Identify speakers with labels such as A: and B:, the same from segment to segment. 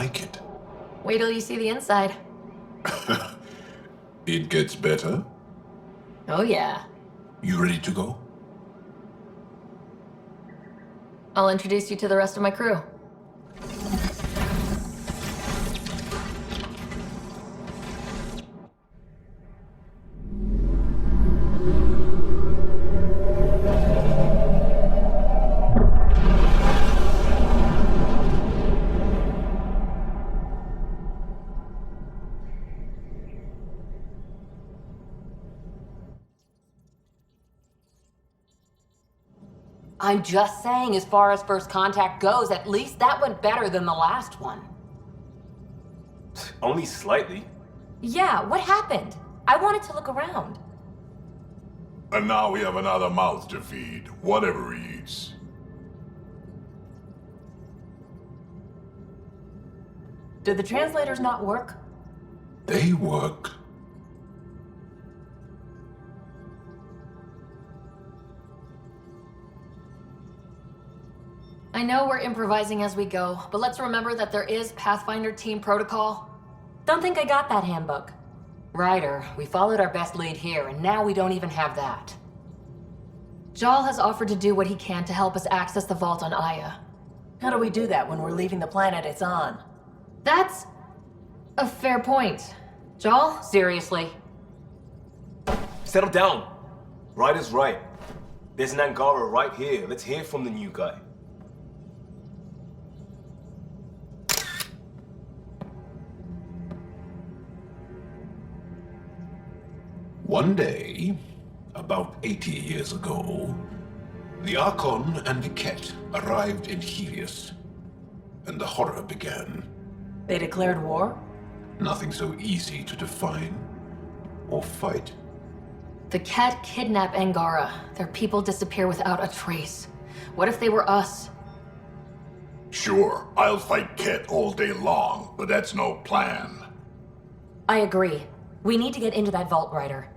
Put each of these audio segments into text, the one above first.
A: like it.
B: Wait till you see the inside.
A: It gets better.
B: Oh yeah.
A: You ready to go?
B: I'll introduce you to the rest of my crew. I'm just saying, as far as first contact goes, at least that went better than the last one.
C: Only slightly.
B: Yeah, what happened? I wanted to look around.
D: And now we have another mouth to feed, whatever he eats.
B: Did the translators not work?
A: They work.
B: I know we're improvising as we go, but let's remember that there is Pathfinder team protocol. Don't think I got that handbook. Ryder, we followed our best lead here, and now we don't even have that. Jaal has offered to do what he can to help us access the vault on Aya.
E: How do we do that when we're leaving the planet it's on?
B: That's a fair point. Jaal, seriously.
C: Settle down. Ryder's right. There's an Angara right here. Let's hear from the new guy.
A: One day, about 80 years ago, the Archon and the Ket arrived in Helios, and the horror began.
E: They declared war?
A: Nothing so easy to define or fight.
B: The Ket kidnap Angara. Their people disappear without a trace. What if they were us?
D: Sure, I'll fight Ket all day long, but that's no plan.
B: I agree. We need to get into that vault, Ryder.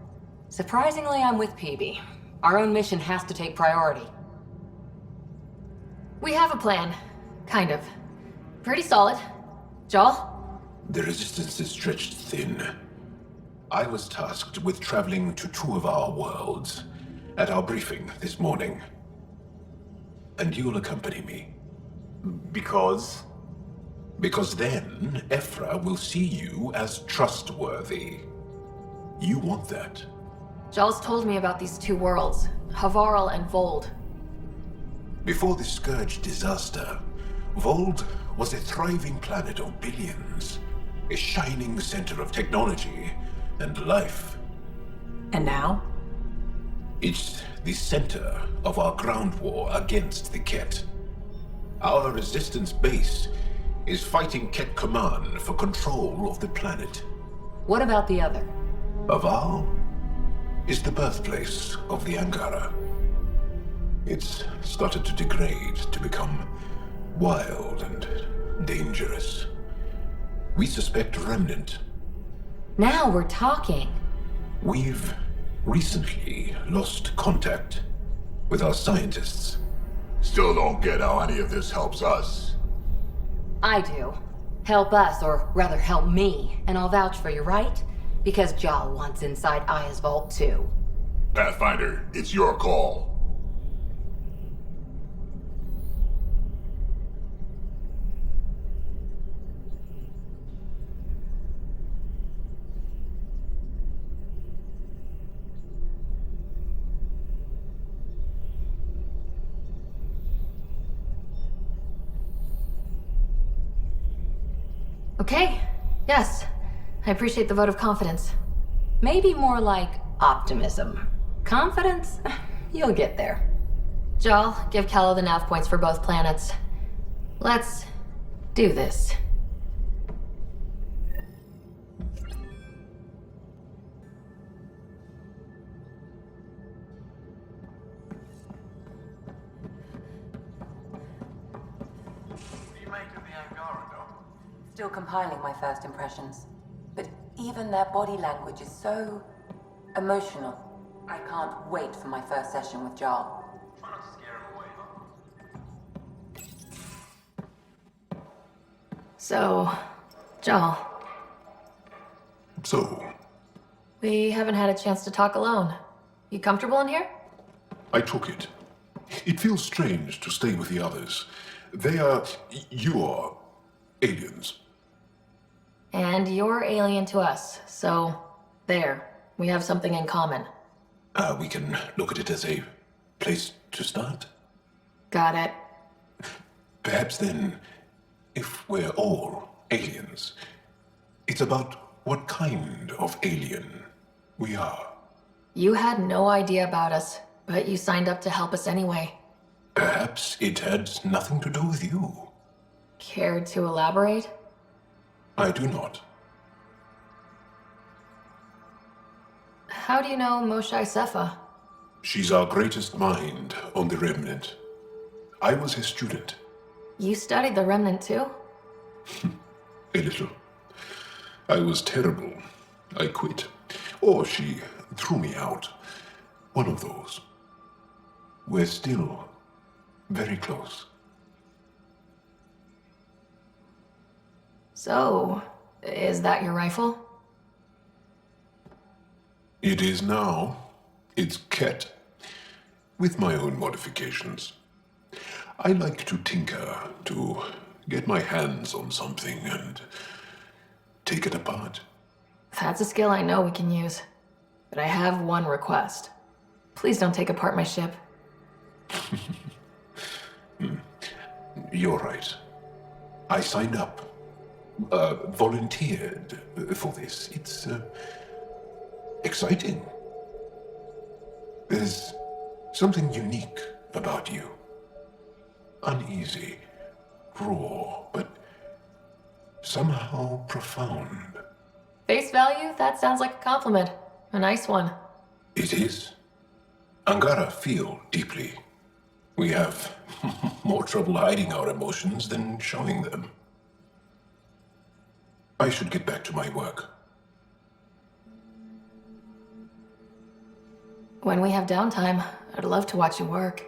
B: Surprisingly, I'm with PB. Our own mission has to take priority. We have a plan. Kind of. Pretty solid. Jaal?
A: The resistance is stretched thin. I was tasked with traveling to two of our worlds at our briefing this morning. And you'll accompany me.
C: Because?
A: Because then, Ephra will see you as trustworthy. You want that.
B: Jaal's told me about these two worlds, Havarl and Vold.
A: Before the Scourge disaster, Vold was a thriving planet of billions, a shining center of technology and life.
E: And now?
A: It's the center of our ground war against the Ket. Our resistance base is fighting Ket Command for control of the planet.
B: What about the other?
A: Havarl is the birthplace of the Angara. It's started to degrade, to become wild and dangerous. We suspect Remnant.
B: Now we're talking.
A: We've recently lost contact with our scientists.
D: Still don't get how any of this helps us.
B: I do. Help us, or rather help me, and I'll vouch for you, right? Because Jaal wants inside Aya's vault too.
D: Pathfinder, it's your call.
B: Okay. Yes. I appreciate the vote of confidence. Maybe more like optimism. Confidence? You'll get there. Jaal, give Callow the nav points for both planets. Let's do this.
F: Still compiling my first impressions. But even their body language is so emotional. I can't wait for my first session with Jaal.
C: Try not to scare him away, huh?
B: So, Jaal,
A: So,
B: we haven't had a chance to talk alone. You comfortable in here?
A: I took it. It feels strange to stay with the others. They are... you are... aliens.
B: And you're alien to us, so there. We have something in common.
A: We can look at it as a place to start.
B: Got it.
A: Perhaps then, if we're all aliens, it's about what kind of alien we are.
B: You had no idea about us, but you signed up to help us anyway.
A: Perhaps it had nothing to do with you.
B: Care to elaborate?
A: I do not.
B: How do you know Moshae Sefa?
A: She's our greatest mind on the Remnant. I was her student.
B: You studied the Remnant too?
A: A little. I was terrible. I quit. Or she threw me out. One of those. We're still very close.
B: So, is that your rifle?
A: It is now. It's Ket. With my own modifications. I like to tinker, to get my hands on something and take it apart.
B: That's a skill I know we can use. But I have one request. Please don't take apart my ship.
A: You're right. I signed up. Volunteered for this. It's exciting. There's something unique about you. Uneasy, raw, but somehow profound.
B: Face value? That sounds like a compliment. A nice one.
A: It is. Angara feel deeply. We have more trouble hiding our emotions than showing them. I should get back to my work.
B: When we have downtime, I'd love to watch you work.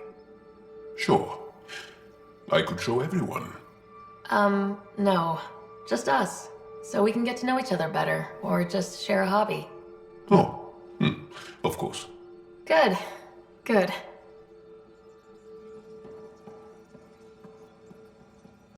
A: Sure. I could show everyone.
B: No. Just us. So we can get to know each other better, or just share a hobby.
A: Oh, of course.
B: Good. Good.